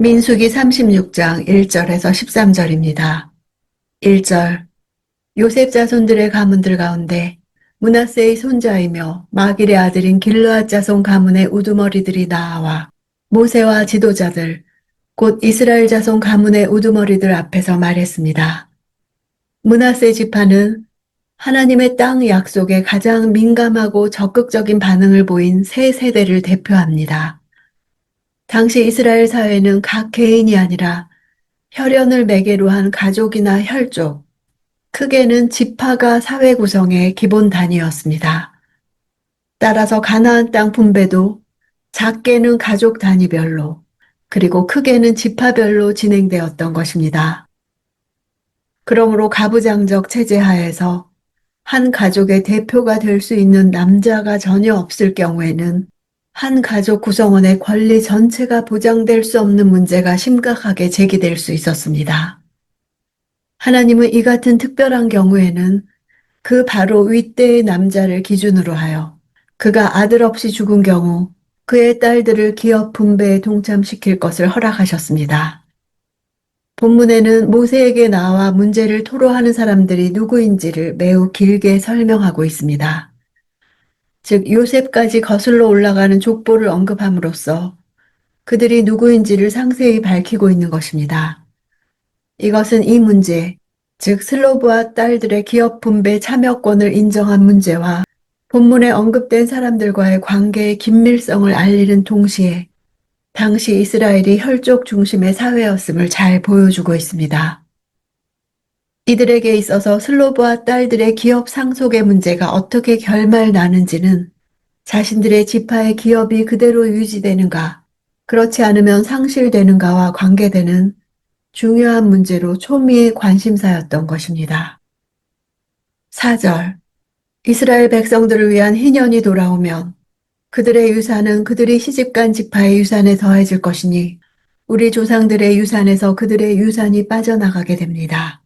민수기 36장 1절에서 13절입니다. 1절 요셉 자손들의 가문들 가운데 므낫세의 손자이며 마길의 아들인 길르앗 자손 가문의 우두머리들이 나아와 모세와 지도자들 곧 이스라엘 자손 가문의 우두머리들 앞에서 말했습니다. 므낫세 지파는 하나님의 땅 약속에 가장 민감하고 적극적인 반응을 보인 세 세대를 대표합니다. 당시 이스라엘 사회는 각 개인이 아니라 혈연을 매개로 한 가족이나 혈족, 크게는 지파가 사회 구성의 기본 단위였습니다. 따라서 가나안 땅 분배도 작게는 가족 단위별로, 그리고 크게는 지파별로 진행되었던 것입니다. 그러므로 가부장적 체제 하에서 한 가족의 대표가 될 수 있는 남자가 전혀 없을 경우에는 한 가족 구성원의 권리 전체가 보장될 수 없는 문제가 심각하게 제기될 수 있었습니다. 하나님은 이 같은 특별한 경우에는 그 바로 윗대의 남자를 기준으로 하여 그가 아들 없이 죽은 경우 그의 딸들을 기업 분배에 동참시킬 것을 허락하셨습니다. 본문에는 모세에게 나와 문제를 토로하는 사람들이 누구인지를 매우 길게 설명하고 있습니다. 즉 요셉까지 거슬러 올라가는 족보를 언급함으로써 그들이 누구인지를 상세히 밝히고 있는 것입니다. 이것은 이 문제, 즉 슬로브와 딸들의 기업 분배 참여권을 인정한 문제와 본문에 언급된 사람들과의 관계의 긴밀성을 알리는 동시에 당시 이스라엘이 혈족 중심의 사회였음을 잘 보여주고 있습니다. 이들에게 있어서 슬로브와 딸들의 기업 상속의 문제가 어떻게 결말나는지는 자신들의 지파의 기업이 그대로 유지되는가, 그렇지 않으면 상실되는가와 관계되는 중요한 문제로 초미의 관심사였던 것입니다. 4절 이스라엘 백성들을 위한 희년이 돌아오면 그들의 유산은 그들이 시집간 지파의 유산에 더해질 것이니 우리 조상들의 유산에서 그들의 유산이 빠져나가게 됩니다.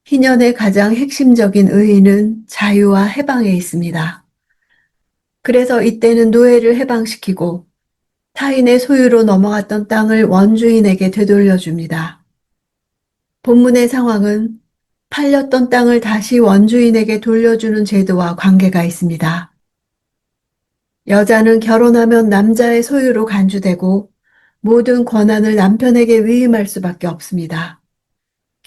희년의 가장 핵심적인 의의는 자유와 해방에 있습니다. 그래서 이때는 노예를 해방시키고 타인의 소유로 넘어갔던 땅을 원주인에게 되돌려줍니다. 본문의 상황은 팔렸던 땅을 다시 원주인에게 돌려주는 제도와 관계가 있습니다. 여자는 결혼하면 남자의 소유로 간주되고 모든 권한을 남편에게 위임할 수밖에 없습니다.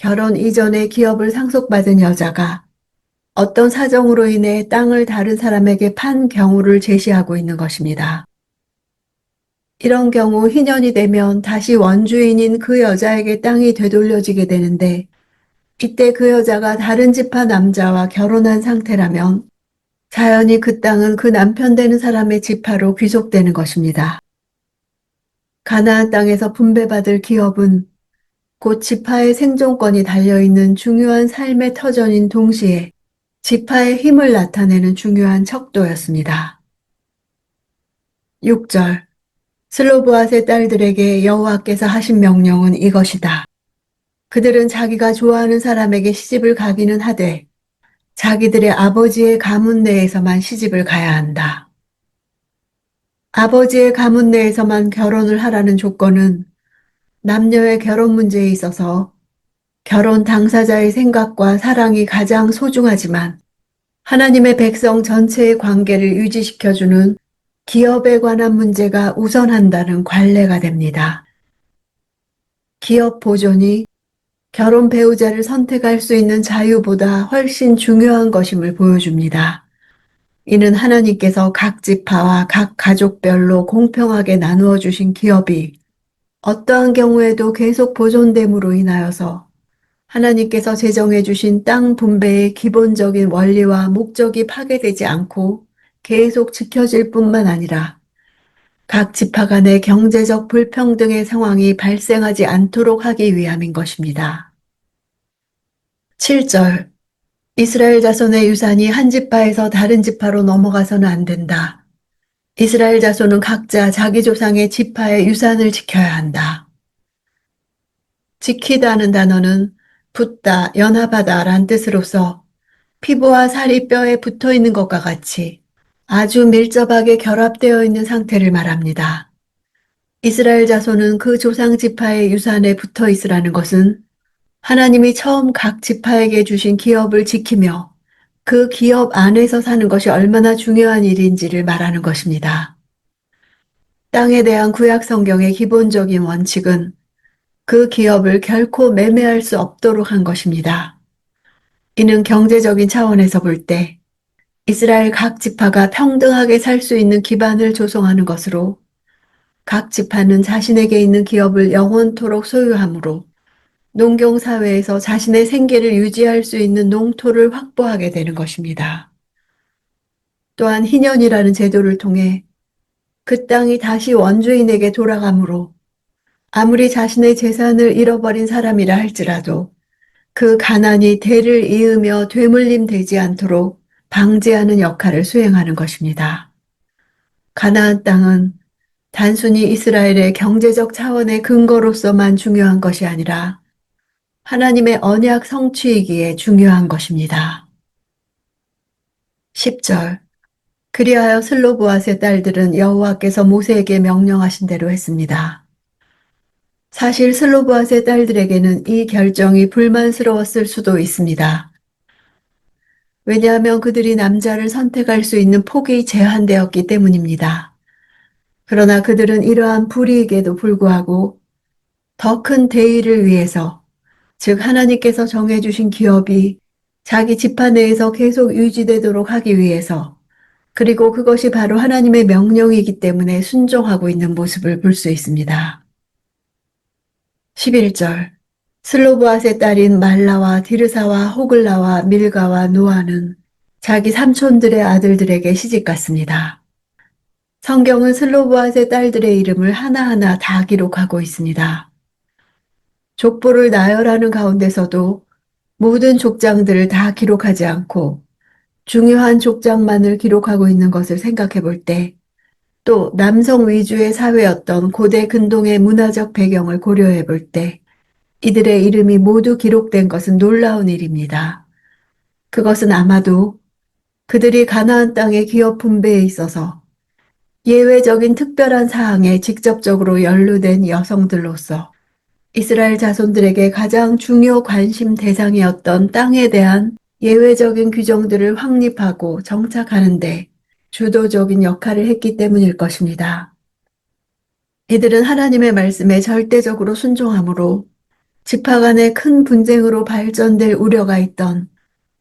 결혼 이전에 기업을 상속받은 여자가 어떤 사정으로 인해 땅을 다른 사람에게 판 경우를 제시하고 있는 것입니다. 이런 경우 희년이 되면 다시 원주인인 그 여자에게 땅이 되돌려지게 되는데 이때 그 여자가 다른 지파 남자와 결혼한 상태라면 자연히 그 땅은 그 남편 되는 사람의 지파로 귀속되는 것입니다. 가나안 땅에서 분배받을 기업은 곧 지파의 생존권이 달려있는 중요한 삶의 터전인 동시에 지파의 힘을 나타내는 중요한 척도였습니다. 6절 슬로브앗의 딸들에게 여호와께서 하신 명령은 이것이다. 그들은 자기가 좋아하는 사람에게 시집을 가기는 하되 자기들의 아버지의 가문 내에서만 시집을 가야 한다. 아버지의 가문 내에서만 결혼을 하라는 조건은 남녀의 결혼 문제에 있어서 결혼 당사자의 생각과 사랑이 가장 소중하지만 하나님의 백성 전체의 관계를 유지시켜주는 기업에 관한 문제가 우선한다는 관례가 됩니다. 기업 보존이 결혼 배우자를 선택할 수 있는 자유보다 훨씬 중요한 것임을 보여줍니다. 이는 하나님께서 각 지파와 각 가족별로 공평하게 나누어 주신 기업이 어떠한 경우에도 계속 보존됨으로 인하여서 하나님께서 제정해 주신 땅 분배의 기본적인 원리와 목적이 파괴되지 않고 계속 지켜질 뿐만 아니라 각 지파 간의 경제적 불평등의 상황이 발생하지 않도록 하기 위함인 것입니다. 7절 이스라엘 자손의 유산이 한 지파에서 다른 지파로 넘어가서는 안 된다. 이스라엘 자손은 각자 자기 조상의 지파의 유산을 지켜야 한다. 지키다는 단어는 붙다, 연합하다 란 뜻으로서 피부와 살이 뼈에 붙어 있는 것과 같이 아주 밀접하게 결합되어 있는 상태를 말합니다. 이스라엘 자손은 그 조상 지파의 유산에 붙어 있으라는 것은 하나님이 처음 각 지파에게 주신 기업을 지키며 그 기업 안에서 사는 것이 얼마나 중요한 일인지를 말하는 것입니다. 땅에 대한 구약 성경의 기본적인 원칙은 그 기업을 결코 매매할 수 없도록 한 것입니다. 이는 경제적인 차원에서 볼 때 이스라엘 각 지파가 평등하게 살 수 있는 기반을 조성하는 것으로 각 지파는 자신에게 있는 기업을 영원토록 소유하므로 농경사회에서 자신의 생계를 유지할 수 있는 농토를 확보하게 되는 것입니다. 또한 희년이라는 제도를 통해 그 땅이 다시 원주인에게 돌아가므로 아무리 자신의 재산을 잃어버린 사람이라 할지라도 그 가난이 대를 이으며 되물림 되지 않도록 방지하는 역할을 수행하는 것입니다. 가나안 땅은 단순히 이스라엘의 경제적 차원의 근거로서만 중요한 것이 아니라 하나님의 언약 성취이기에 중요한 것입니다. 10절 그리하여 슬로보앗의 딸들은 여호와께서 모세에게 명령하신 대로 했습니다. 사실 슬로보앗의 딸들에게는 이 결정이 불만스러웠을 수도 있습니다. 왜냐하면 그들이 남자를 선택할 수 있는 폭이 제한되었기 때문입니다. 그러나 그들은 이러한 불이익에도 불구하고 더 큰 대의를 위해서, 즉 하나님께서 정해주신 기업이 자기 지파 내에서 계속 유지되도록 하기 위해서, 그리고 그것이 바로 하나님의 명령이기 때문에 순종하고 있는 모습을 볼 수 있습니다. 11절 슬로보앗의 딸인 말라와 디르사와 호글라와 밀가와 노아는 자기 삼촌들의 아들들에게 시집갔습니다. 성경은 슬로보앗의 딸들의 이름을 하나하나 다 기록하고 있습니다. 족보를 나열하는 가운데서도 모든 족장들을 다 기록하지 않고 중요한 족장만을 기록하고 있는 것을 생각해 볼 때, 또 남성 위주의 사회였던 고대 근동의 문화적 배경을 고려해 볼 때 이들의 이름이 모두 기록된 것은 놀라운 일입니다. 그것은 아마도 그들이 가나안 땅의 기업 분배에 있어서 예외적인 특별한 사항에 직접적으로 연루된 여성들로서 이스라엘 자손들에게 가장 중요 관심 대상이었던 땅에 대한 예외적인 규정들을 확립하고 정착하는데 주도적인 역할을 했기 때문일 것입니다. 이들은 하나님의 말씀에 절대적으로 순종하므로 지파 간의 큰 분쟁으로 발전될 우려가 있던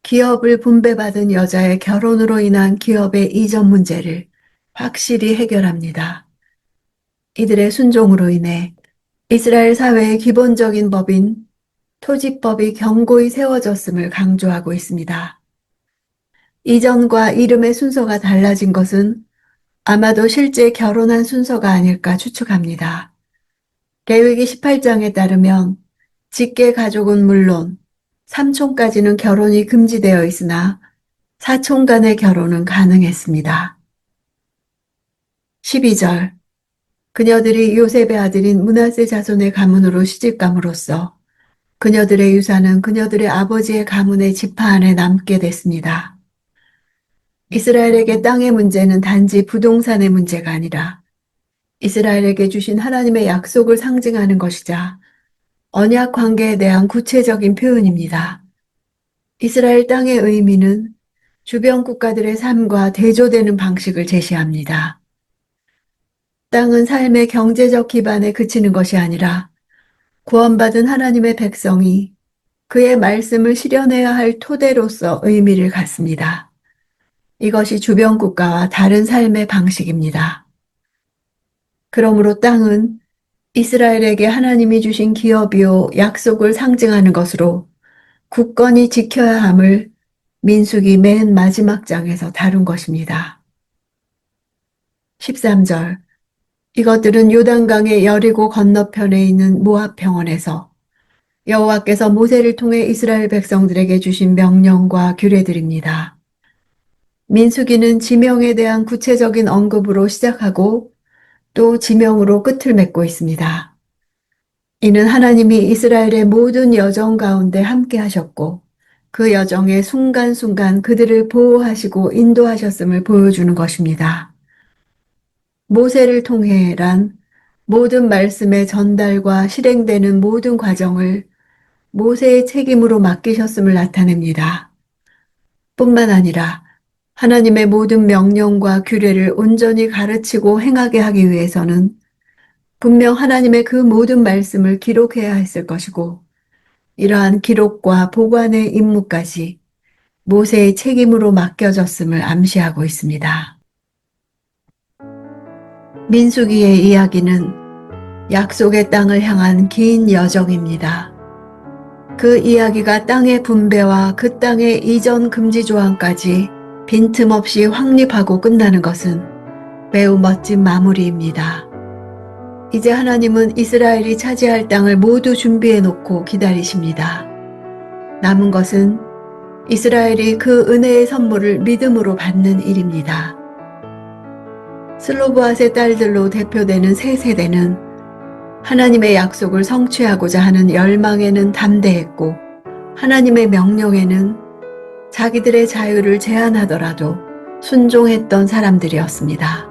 기업을 분배받은 여자의 결혼으로 인한 기업의 이전 문제를 확실히 해결합니다. 이들의 순종으로 인해 이스라엘 사회의 기본적인 법인 토지법이 견고히 세워졌음을 강조하고 있습니다. 이전과 이름의 순서가 달라진 것은 아마도 실제 결혼한 순서가 아닐까 추측합니다. 레위기 18장에 따르면 직계 가족은 물론 삼촌까지는 결혼이 금지되어 있으나 사촌 간의 결혼은 가능했습니다. 12절 그녀들이 요셉의 아들인 므낫세 자손의 가문으로 시집감으로써 그녀들의 유산은 그녀들의 아버지의 가문의 지파 안에 남게 됐습니다. 이스라엘에게 땅의 문제는 단지 부동산의 문제가 아니라 이스라엘에게 주신 하나님의 약속을 상징하는 것이자 언약 관계에 대한 구체적인 표현입니다. 이스라엘 땅의 의미는 주변 국가들의 삶과 대조되는 방식을 제시합니다. 땅은 삶의 경제적 기반에 그치는 것이 아니라 구원받은 하나님의 백성이 그의 말씀을 실현해야 할 토대로서 의미를 갖습니다. 이것이 주변 국가와 다른 삶의 방식입니다. 그러므로 땅은 이스라엘에게 하나님이 주신 기업이요 약속을 상징하는 것으로 굳건히 지켜야 함을 민수기 맨 마지막 장에서 다룬 것입니다. 13절 이것들은 요단강의 여리고 건너편에 있는 모압 평원에서 여호와께서 모세를 통해 이스라엘 백성들에게 주신 명령과 규례들입니다. 민수기는 지명에 대한 구체적인 언급으로 시작하고 또 지명으로 끝을 맺고 있습니다. 이는 하나님이 이스라엘의 모든 여정 가운데 함께 하셨고 그 여정의 순간순간 그들을 보호하시고 인도하셨음을 보여주는 것입니다. 모세를 통해란 모든 말씀의 전달과 실행되는 모든 과정을 모세의 책임으로 맡기셨음을 나타냅니다. 뿐만 아니라 하나님의 모든 명령과 규례를 온전히 가르치고 행하게 하기 위해서는 분명 하나님의 그 모든 말씀을 기록해야 했을 것이고, 이러한 기록과 보관의 임무까지 모세의 책임으로 맡겨졌음을 암시하고 있습니다. 민수기의 이야기는 약속의 땅을 향한 긴 여정입니다. 그 이야기가 땅의 분배와 그 땅의 이전 금지 조항까지 빈틈없이 확립하고 끝나는 것은 매우 멋진 마무리입니다. 이제 하나님은 이스라엘이 차지할 땅을 모두 준비해 놓고 기다리십니다. 남은 것은 이스라엘이 그 은혜의 선물을 믿음으로 받는 일입니다. 슬로브앗의 딸들로 대표되는 세 세대는 하나님의 약속을 성취하고자 하는 열망에는 담대했고, 하나님의 명령에는 자기들의 자유를 제한하더라도 순종했던 사람들이었습니다.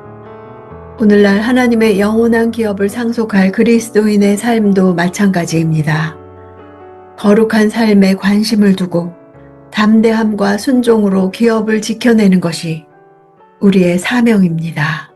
오늘날 하나님의 영원한 기업을 상속할 그리스도인의 삶도 마찬가지입니다. 거룩한 삶에 관심을 두고 담대함과 순종으로 기업을 지켜내는 것이 우리의 사명입니다.